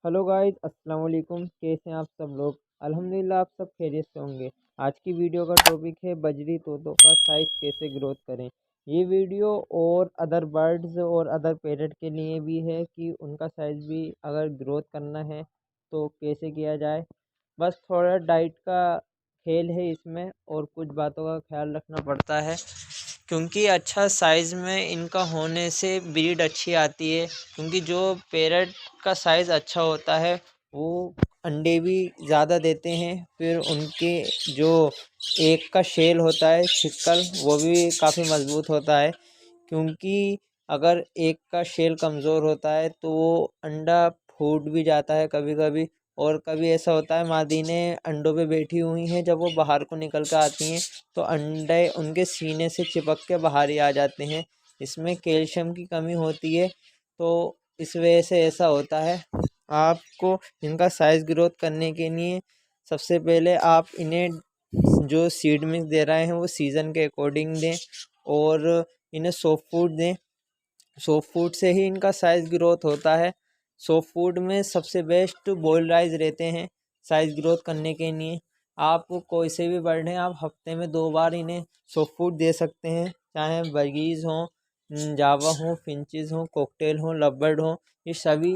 Hello guys, अस्सलाम वालेकुम। कैसे हैं आप सब लोग? अल्हम्दुलिल्लाह आप सब खैरियत से होंगे। आज की वीडियो का टॉपिक है बजरी तोतों का साइज़ कैसे ग्रोथ करें। ये वीडियो और अदर बर्ड्स और अदर पैरट के लिए भी है कि उनका साइज़ भी अगर ग्रोथ करना है तो कैसे किया जाए। बस थोड़ा डाइट का खेल है इसमें और कुछ बातों का ख्याल रखना पड़ता है, क्योंकि अच्छा साइज़ में इनका होने से ब्रीड अच्छी आती है। क्योंकि जो पैरट का साइज़ अच्छा होता है वो अंडे भी ज़्यादा देते हैं। फिर उनके जो एक का शेल होता है छिक्कल, वो भी काफ़ी मज़बूत होता है। क्योंकि अगर एक का शेल कमज़ोर होता है तो वो अंडा फूट भी जाता है कभी कभी। और कभी ऐसा होता है मादीने अंडों पे बैठी हुई हैं, जब वो बाहर को निकल कर आती हैं तो अंडे उनके सीने से चिपक के बाहर ही आ जाते हैं। इसमें कैल्शियम की कमी होती है, तो इस वजह से ऐसा होता है। आपको इनका साइज़ ग्रोथ करने के लिए सबसे पहले आप इन्हें जो सीड मिक्स दे रहे हैं वो सीज़न के अकॉर्डिंग दें और इन्हें सॉफ्ट फूड दें। सॉफ्ट फूड से ही इनका साइज़ ग्रोथ होता है। सॉफ्ट फूड में सबसे बेस्ट बॉइल्ड राइस रहते हैं साइज़ ग्रोथ करने के लिए। आप कोई से भी बर्ड हैं, आप हफ्ते में 2 बार इन्हें सॉफ्ट फूड दे सकते हैं, चाहे बर्गीज़ हों, जावा हों, फिंचेस हों, कॉकटेल हों, लवबर्ड हों। ये सभी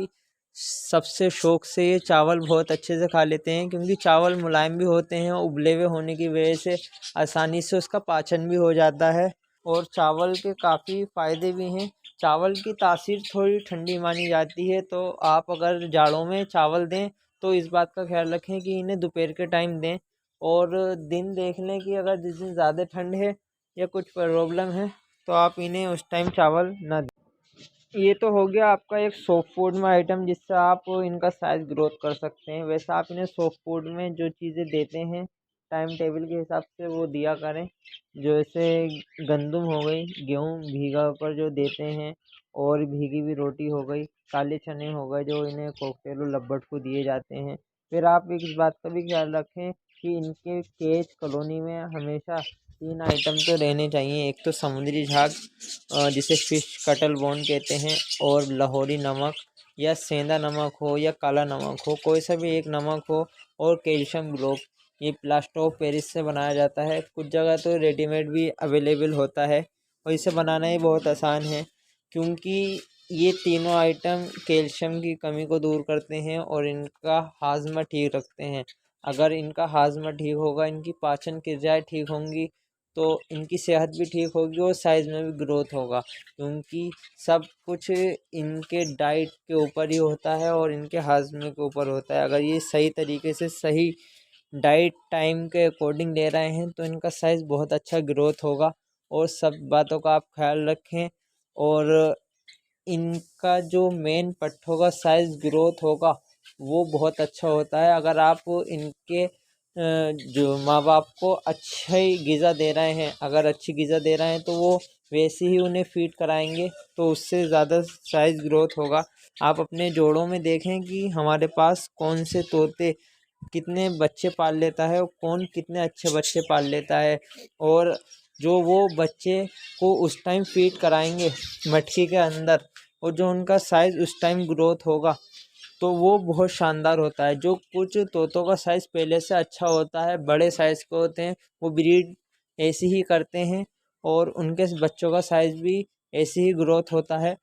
सबसे शौक से ये चावल बहुत अच्छे से खा लेते हैं, क्योंकि चावल मुलायम भी होते हैं। उबले हुए होने की वजह से आसानी से उसका पाचन भी हो जाता है और चावल के काफ़ी फ़ायदे भी हैं। चावल की तासीर थोड़ी ठंडी मानी जाती है, तो आप अगर जाड़ों में चावल दें तो इस बात का ख्याल रखें कि इन्हें दोपहर के टाइम दें। और दिन देख लें कि अगर जिस दिन ज़्यादा ठंड है या कुछ प्रॉब्लम है तो आप इन्हें उस टाइम चावल ना दें। ये तो हो गया आपका एक सॉफ्ट फूड में आइटम जिससे आप इनका साइज़ ग्रोथ कर सकते हैं। वैसे आप इन्हें सॉफ्ट फूड में जो चीज़ें देते हैं टाइम टेबल के हिसाब से वो दिया करें। जैसे गंदम हो गई, गेहूँ भीगा पर जो देते हैं, और भीगी हुई रोटी हो गई, काले चने हो गए जो इन्हें कॉकटेल और लब्बट को दिए जाते हैं। फिर आप एक इस बात का भी ख्याल रखें कि इनके केज कॉलोनी में हमेशा 3 आइटम तो रहने चाहिए। एक तो समुद्री झाग, जिसे फिश कटल बोन कहते हैं, और लाहौरी नमक या सेंधा नमक हो या काला नमक हो, कोई सा भी एक नमक हो, और कैल्शियम ग्लोब। ये प्लास्टर ऑफ पेरिस से बनाया जाता है। कुछ जगह तो रेडीमेड भी अवेलेबल होता है और इसे बनाना ही बहुत आसान है, क्योंकि ये तीनों आइटम कैल्शियम की कमी को दूर करते हैं और इनका हाजमा ठीक रखते हैं। अगर इनका हाजमा ठीक होगा, इनकी पाचन क्रियाएँ ठीक होंगी, तो इनकी सेहत भी ठीक होगी और साइज़ में भी ग्रोथ होगा। क्योंकि सब कुछ इनके डाइट के ऊपर ही होता है और इनके हाजमे के ऊपर होता है। अगर ये सही तरीके से सही डाइट टाइम के अकॉर्डिंग ले रहे हैं तो इनका साइज़ बहुत अच्छा ग्रोथ होगा। और सब बातों का आप ख्याल रखें। और इनका जो मेन पट्ठों का साइज़ ग्रोथ होगा वो बहुत अच्छा होता है। अगर आप इनके जो माँ बाप को अच्छा ही ग़िज़ा दे रहे हैं, अगर अच्छी ग़िज़ा दे रहे हैं तो वो वैसे ही उन्हें फीड कराएंगे तो उससे ज़्यादा साइज़ ग्रोथ होगा। आप अपने जोड़ों में देखें कि हमारे पास कौन से तोते कितने बच्चे पाल लेता है और कौन कितने अच्छे बच्चे पाल लेता है। और जो वो बच्चे को उस टाइम फीड कराएंगे मटकी के अंदर, और जो उनका साइज़ उस टाइम ग्रोथ होगा तो वो बहुत शानदार होता है। जो कुछ तोतों का साइज़ पहले से अच्छा होता है, बड़े साइज़ के होते हैं, वो ब्रीड ऐसी ही करते हैं और उनके बच्चों का साइज़ भी ऐसे ही ग्रोथ होता है।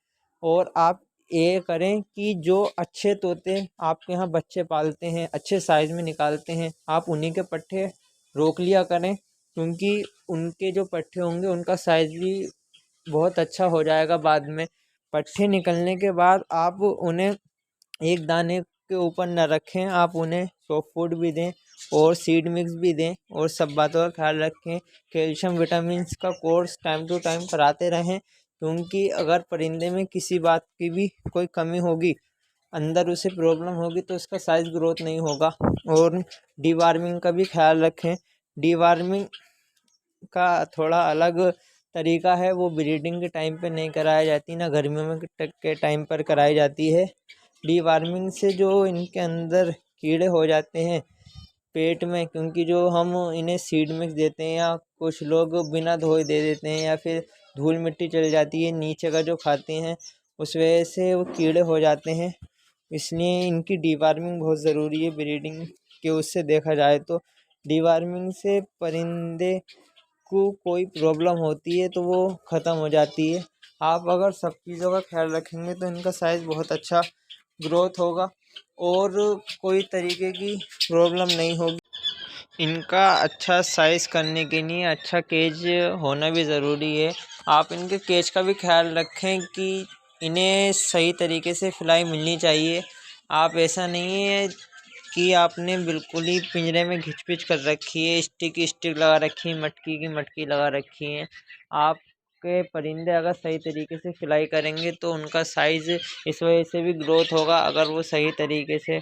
और आप ये करें कि जो अच्छे तोते आपके यहाँ बच्चे पालते हैं, अच्छे साइज़ में निकालते हैं, आप उन्हीं के पट्ठे रोक लिया करें, क्योंकि उनके जो पट्ठे होंगे उनका साइज़ भी बहुत अच्छा हो जाएगा बाद में। पट्ठे निकलने के बाद आप उन्हें एक दाने के ऊपर न रखें, आप उन्हें सॉफ्ट फूड भी दें और सीड मिक्स भी दें और सब बातों का ख्याल रखें। कैल्शियम विटामिन्स का कोर्स टाइम टू टाइम कराते रहें, क्योंकि अगर परिंदे में किसी बात की भी कोई कमी होगी, अंदर उसे प्रॉब्लम होगी, तो उसका साइज़ ग्रोथ नहीं होगा। और डीवार्मिंग का भी ख्याल रखें। डीवार्मिंग का थोड़ा अलग तरीका है, वो ब्रीडिंग के टाइम पे नहीं कराई जाती, ना गर्मियों में के टाइम पर कराई जाती है। डीवार्मिंग से जो इनके अंदर कीड़े हो जाते हैं पेट में, क्योंकि जो हम इन्हें सीड मिक्स देते हैं या कुछ लोग बिना धोए दे देते हैं या फिर धूल मिट्टी चल जाती है नीचे का जो खाते हैं, उस वजह से वो कीड़े हो जाते हैं। इसलिए इनकी डीवार्मिंग बहुत ज़रूरी है ब्रीडिंग के उससे देखा जाए तो। डीवार्मिंग से परिंदे को कोई प्रॉब्लम होती है तो वो ख़त्म हो जाती है। आप अगर सब चीज़ों का ख्याल रखेंगे तो इनका साइज़ बहुत अच्छा ग्रोथ होगा और कोई तरीके की प्रॉब्लम नहीं होगी। इनका अच्छा साइज़ करने के लिए अच्छा केज होना भी ज़रूरी है। आप इनके केज का भी ख्याल रखें कि इन्हें सही तरीके से खिलाई मिलनी चाहिए। आप ऐसा नहीं है कि आपने बिल्कुल ही पिंजरे में घिच-पिच कर रखी है, स्टिक की स्टिक लगा रखी है, मटकी की मटकी लगा रखी है। आपके परिंदे अगर सही तरीके से खिलाई करेंगे तो उनका साइज़ इस वजह से भी ग्रोथ होगा। अगर वो सही तरीके से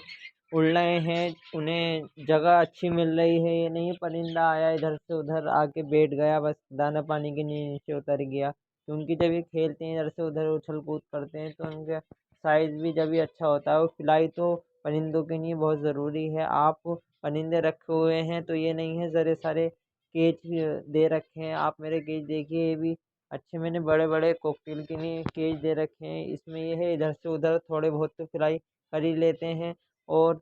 उड़ रहे हैं, उन्हें जगह अच्छी मिल रही है, ये नहीं परिंदा आया इधर से उधर आके बैठ गया बस दाना पानी के लिए नीचे उतर गया। क्योंकि जब ये खेलते हैं इधर से उधर उछल कूद करते हैं तो उनका साइज़ भी जब भी अच्छा होता है। और खिलाई तो परिंदों के लिए बहुत ज़रूरी है। आप परिंदे रखे हुए हैं तो ये नहीं है ज़रे सारे केज दे रखे हैं। आप मेरे केज देखिए, ये भी अच्छे मैंने बड़े बड़े कॉकटेल के लिए केज दे रखे हैं। इसमें ये है इधर से उधर थोड़े बहुत तो खिलाई कर ही लेते हैं। और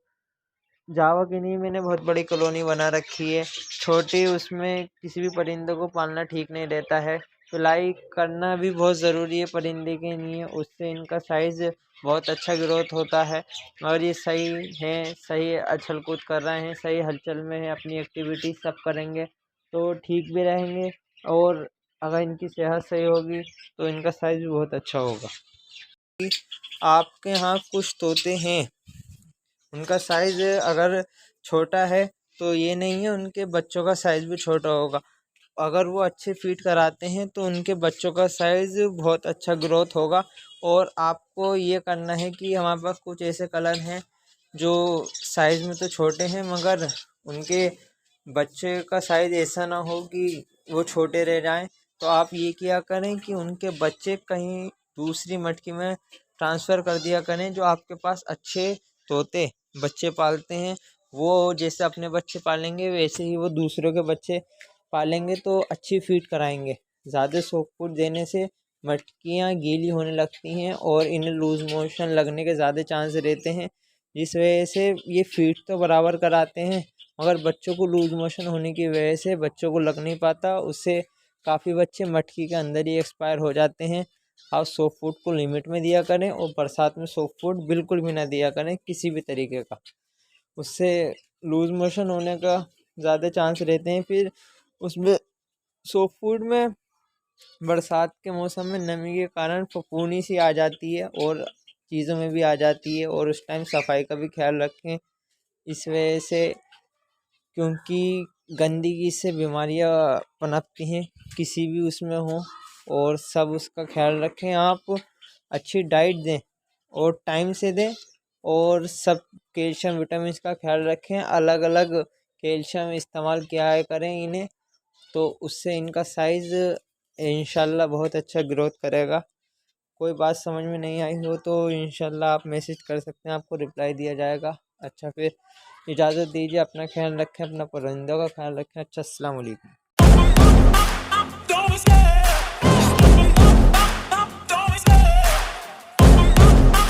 जावा के लिए मैंने बहुत बड़ी कॉलोनी बना रखी है। छोटी उसमें किसी भी परिंदे को पालना ठीक नहीं रहता है। सिलाई करना भी बहुत ज़रूरी है परिंदे के लिए, उससे इनका साइज़ बहुत अच्छा ग्रोथ होता है। और ये सही हैं, सही उछल कूद कर रहे हैं, सही हलचल में है, अपनी एक्टिविटी सब करेंगे तो ठीक भी रहेंगे। और अगर इनकी सेहत सही होगी तो इनका साइज़ भी बहुत अच्छा होगा। आपके यहाँ कुछ तोते हैं, उनका साइज़ अगर छोटा है तो ये नहीं है उनके बच्चों का साइज़ भी छोटा होगा। अगर वो अच्छे फीड कराते हैं तो उनके बच्चों का साइज़ बहुत अच्छा ग्रोथ होगा। और आपको ये करना है कि हमारे पास कुछ ऐसे कलर हैं जो साइज़ में तो छोटे हैं मगर उनके बच्चे का साइज़ ऐसा ना हो कि वो छोटे रह जाएं। तो आप ये किया करें कि उनके बच्चे कहीं दूसरी मटकी में ट्रांसफ़र कर दिया करें। जो आपके पास अच्छे तोते बच्चे पालते हैं वो जैसे अपने बच्चे पालेंगे वैसे ही वो दूसरों के बच्चे पालेंगे तो अच्छी फीड कराएंगे। ज़्यादा सॉफ्ट फूड देने से मटकियाँ गीली होने लगती हैं और इन्हें लूज़ मोशन लगने के ज़्यादा चांस रहते हैं। जिस वजह से ये फीड तो बराबर कराते हैं मगर बच्चों को लूज़ मोशन होने की वजह से बच्चों को लग नहीं पाता, उससे काफ़ी बच्चे मटकी के अंदर ही एक्सपायर हो जाते हैं। आप सॉफ्ट फूड को लिमिट में दिया करें और बरसात में सॉफ्ट फूड बिल्कुल भी ना दिया करें किसी भी तरीके का, उससे लूज़ मोशन होने का ज़्यादा चांस रहते हैं। फिर उसमें सॉफ्ट फूड में बरसात के मौसम में नमी के कारण फफूंदी सी आ जाती है और चीज़ों में भी आ जाती है और उस टाइम सफाई का भी ख्याल रखें। इस वजह से क्योंकि गंदगी से बीमारियां पनपती हैं किसी भी उसमें हो, और सब उसका ख्याल रखें। आप अच्छी डाइट दें और टाइम से दें और सब कैल्शियम विटामिन का ख्याल रखें। अलग अलग कैल्शियम इस्तेमाल किया करें इन्हें, तो उससे इनका साइज़ इंशाल्लाह बहुत अच्छा ग्रोथ करेगा। कोई बात समझ में नहीं आई हो तो इंशाल्लाह आप मैसेज कर सकते हैं, आपको रिप्लाई दिया जाएगा। अच्छा फिर इजाज़त दीजिए, अपना ख्याल रखें, अपना परिंदों का ख्याल रखें। अच्छा, अस्सलाम वालेकुम।